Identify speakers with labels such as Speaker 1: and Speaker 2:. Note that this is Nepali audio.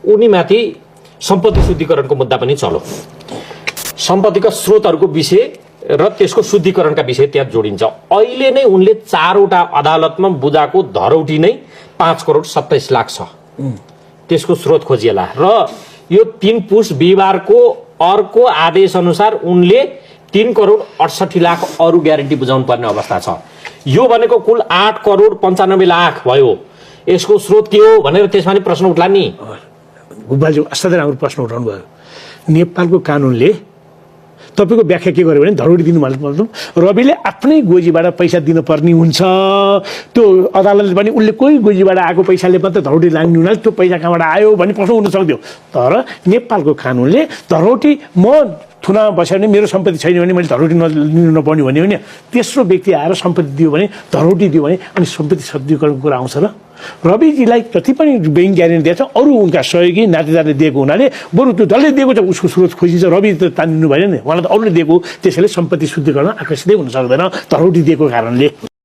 Speaker 1: उनीमाथि सम्पत्ति शुद्धिकरणको मुद्दा पनि चल्यो। सम्पत्तिका स्रोतहरूको विषय र त्यसको शुद्धिकरणका विषय त्यहाँ जोडिन्छ। अहिले नै उनले 4 वटा अदालतमा बुझाएको धरौटी नै 5 करोड 27 लाख छ। त्यसको स्रोत खोजिएला र यो 3 पुस बिहीबारको अर्को आदेश अनुसार उनले 3 करोड 68 लाख अरू ग्यारेन्टी बुझाउनु पर्ने अवस्था छ। यो भनेको कुल 8 करोड 95 लाख भयो। यसको स्रोत के हो भनेर त्यसमा नि प्रश्न उठ्ला नि।
Speaker 2: गुब्बालज्यू असाध्यै राम्रो प्रश्न उठाउनु भयो। नेपालको कानुनले तपाईको व्याख्या के गर्यो भने धरौटी दिनु मतलब रविले आफ्नै गोजीबाट पैसा दिनुपर्ने हुन्छ। त्यो अदालतले पनि उनले कोही गोजीबाट आएको पैसाले मात्र धरौटी लाग्ने हुनाले त्यो पैसा कहाँबाट आयो भन्ने प्रश्न उठ्न सक्थ्यो। तर नेपालको कानुनले धरौटी म थुनामा बस्यो भने मेरो सम्पत्ति छैन भने मैले धरौटी लिनु नपर्ने भन्यो भने तेस्रो व्यक्ति आएर सम्पत्ति दियो भने धरौटी दियो भने अनि सम्पत्ति शुद्धिकरणको कुरा आउँछ र रविजीलाई जति पनि ब्याङ्क ग्यारेन्टी दिएछ अरू उनका सहयोगी नातेदारले दिएको हुनाले बरु त्यो जसले दिएको छ उसको स्रोत खोजिन्छ। रवि त तानिनु भएन नि, उहाँलाई त अरूले दिएको, त्यसैले सम्पत्ति शुद्धिकरण आकर्षितै हुन सक्दैन धरौटी दिएको कारणले।